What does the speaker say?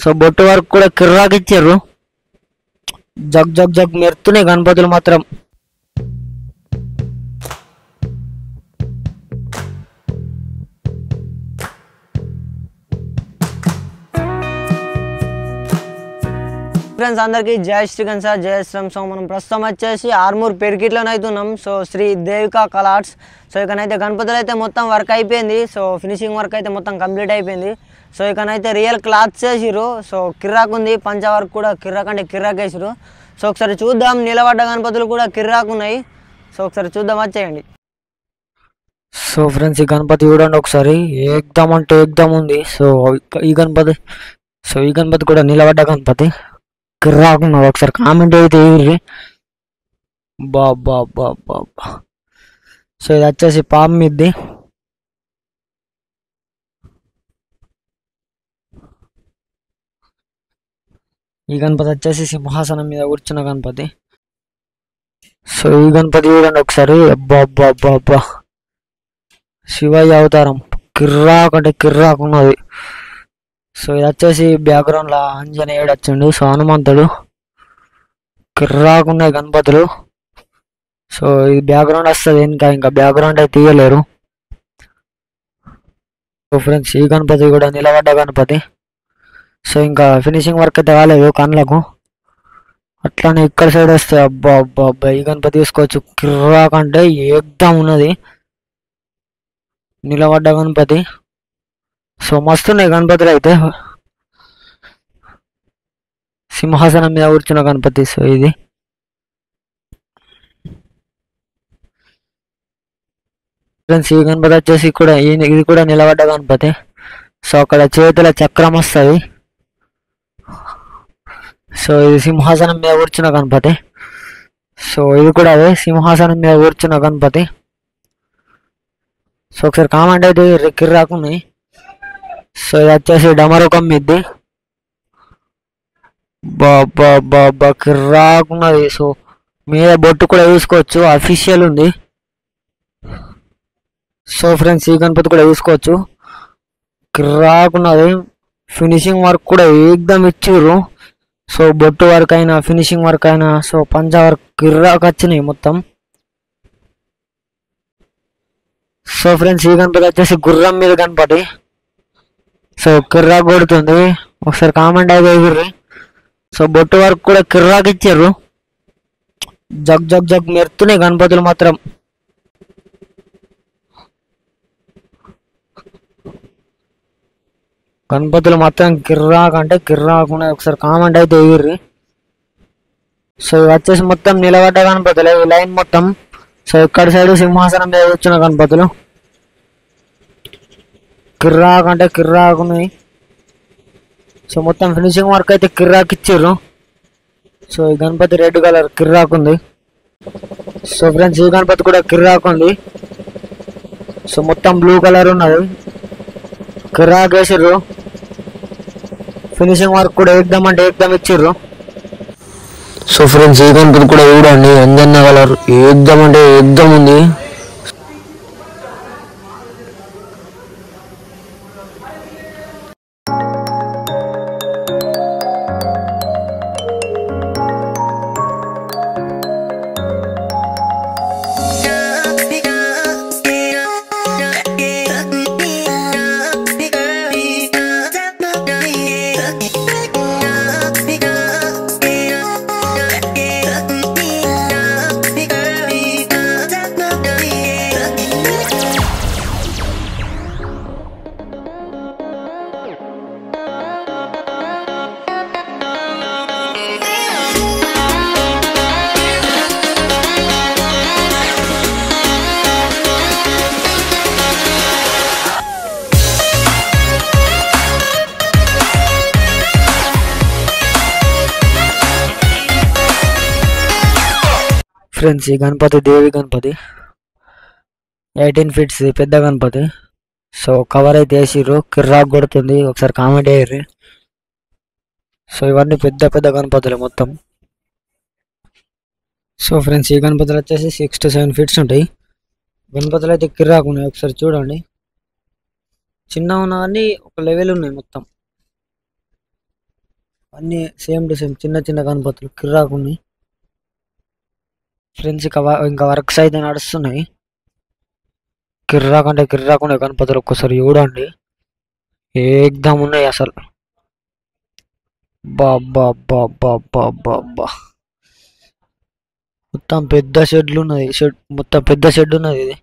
So బొట్టు వరకు కూడా కిర్రాకి ఇచ్చారు. జగ్ జగ్ జగ్ మెరుతున్నాయి గణపతులు మాత్రం. ఫ్రెండ్స్ అందరికీ జై శ్రీకాంత్ సార్, జై శ్రీరామ్. సో మనం ప్రస్తుతం వచ్చేసి ఆర్మూర్ పెరికిట్లోనే అవుతున్నాం. సో శ్రీ దేవికా కలార్ట్స్. సో ఇకనైతే గణపతులు అయితే మొత్తం వర్క్ అయిపోయింది. సో ఫినిషింగ్ వర్క్ అయితే మొత్తం కంప్లీట్ అయిపోయింది. సో ఇకనైతే రియల్ క్లాత్ చేసిరు. సో కిర్రాక్ ఉంది, పంచా వర్క్ కూడా కిర్రాక్ అంటే కిర్రాక్ వేసిరు. సో ఒకసారి చూద్దాం, నిలబడ్డ గణపతులు కూడా కిర్రాక్ ఉన్నాయి. సో ఒకసారి చూద్దాం, వచ్చేయండి. సో ఫ్రెండ్స్ ఈ గణపతి చూడండి ఒకసారి, ఏకదమ్ అంటే ఏకదమ్ ఉంది. సో ఈ గణపతి కూడా నిలబడ్డ గణపతి కిర్రాకున్నది. ఒకసారి కామెంట్ అయితే ఇవ్వరి. బాబా బాబా. సో ఇది వచ్చేసి పాము మీది. ఈ గణపతి వచ్చేసి సింహాసనం మీద కూర్చున్న గణపతి. సో ఈ గణపతి చూడండి ఒకసారి, అబ్బా అబ్బా అబ్బా అబ్బా, శివయ్య అవతారం కిర్రాక్ అంటే కిర్రాక్ ఉన్నది. సో ఇది వచ్చేసి బ్యాక్గ్రౌండ్ లా ఆంజనేయుడు వచ్చిండు. సో హనుమంతుడు కిర్రాక్ ఉన్నాయి గణపతులు. సో ఇది బ్యాక్గ్రౌండ్ వస్తుంది, ఇంకా బ్యాక్గ్రౌండ్ అయితే తీయలేరు. సో ఫ్రెండ్స్ ఈ గణపతి కూడా నిలబడ్డ గణపతి. సో ఇంకా ఫినిషింగ్ వర్క్ అయితే కాలేదు కళ్ళకు. అట్లానే ఇక్కడ సైడ్ వస్తే అబ్బా అబ్బా అబ్బా, ఈ గణపతి తీసుకోవచ్చు. కిర్రాక్ అంటే ఏకదమ్ ఉన్నది, నిలబడ్డ గణపతి. సో మస్తున్నాయి గణపతులు అయితే, సింహాసనం మీద కూర్చున్న గణపతి. సో ఇది ఫ్రెండ్స్ ఈ గణపతి వచ్చేసి కూడా ఇది కూడా నిలబడ్డ గణపతి. సో అక్కడ చేతుల చక్రం వస్తుంది. సో ఇది సింహాసనం మీద కూర్చున్న గణపతి. సో ఇది కూడా అదే సింహాసనం మీద కూర్చున్న గణపతి. సో ఒకసారి కామెంట్ అయితే కిర్రాకున్నాయి. సో ఇది వచ్చేసి డమరుకం మీది. బాబా బాబా కిర్రాకున్నది. సో మీద బొట్టు కూడా చూసుకోవచ్చు, అఫీషియల్ ఉంది. సో ఫ్రెండ్స్ ఈ గణపతి కూడా చూసుకోవచ్చు, కిర్రాకున్నది. ఫినిషింగ్ వర్క్ కూడా ఏకదమ్ ఇచ్చిర్రు. సో బొట్టు వర్క్ అయినా ఫినిషింగ్ వర్క్ అయినా, సో పంచా వర్క్ కిర్రాక్ వచ్చినాయి మొత్తం. సో ఫ్రెండ్స్ ఈ గణపతి వచ్చేసి గుర్రం మీద గణపతి. సో కిర్రాక్ కొడుతుంది. ఒకసారి కామెంట్ అయితే ఎగిర్రి. సో బొట్టు వర్క్ కూడా కిర్రాక్ ఇచ్చారు. జగ్ జగ్ జగ్ మెరుతున్నాయి గణపతులు మాత్రం. గణపతులు మొత్తం కిర్రాక్ అంటే కిర్రాక్ ఉన్నాయి. ఒకసారి కామెంట్ అయితే ఎగిర్రి. సో ఇవి వచ్చేసి మొత్తం నిలబడ్డ గణపతులు ఈ లైన్ మొత్తం. సో ఇక్కడ సైడ్ సింహాసనం మీద కూర్చున్న గణపతులు కిర్రాక్ అంటే కిర్రాక్ ఉన్నాయి. సో మొత్తం ఫినిషింగ్ వర్క్ అయితే కిర్రాక్ ఇచ్చారు. సో ఈ గణపతి రెడ్ కలర్ కిర్రాక్ ఉంది. సో ఫ్రెండ్స్ ఈ గణపతి కూడా కిర్రాక్ ఉంది. సో మొత్తం బ్లూ కలర్ ఉన్నది, కిర్రాక్ వేసిర్రు. ఫినిషింగ్ వర్క్ కూడా ఏకదమ్ అంటే ఏకదమ్ ఇచ్చిర్రు. సో ఫ్రెండ్స్ ఈ గణపతి కూడా చూడండి, అంజన్న కలర్ ఏకదమ్ అంటే ఏకదమ్ ఉంది. ఫ్రెండ్స్ ఈ గణపతి దేవి గణపతి 18 ఫీట్స్ పెద్ద గణపతి. సో కవర్ అయితే వేసిర్రు, కిర్రాక్ కొడుతుంది. ఒకసారి కామెంట్ అయ్యారు. సో ఇవన్నీ పెద్ద పెద్ద గణపతులు మొత్తం. సో ఫ్రెండ్స్ ఈ గణపతులు వచ్చేసి 6 to 7 ఫీట్స్ ఉంటాయి. గణపతులు అయితే కిర్రాక్ ఉన్నాయి, ఒకసారి చూడండి. చిన్న ఉన్నవన్నీ ఒక లెవెల్ ఉన్నాయి మొత్తం. అన్నీ సేమ్ టు సేమ్ చిన్న చిన్న గణపతులు కిర్రాకున్నాయి ఫ్రెండ్స్. ఇంకా వర్క్స్ అయితే నడుస్తున్నాయి. కిర్రాకంటే కిర్రాకున్నాయి గణపతులు, ఒక్కసారి చూడండి ఏకదమ్ ఉన్నాయి అసలు. బాబ్బా బాబ్బా బాబ్బా బా, మొత్తం పెద్ద షెడ్లు ఉన్నది, మొత్తం పెద్ద షెడ్ ఉన్నది ఇది.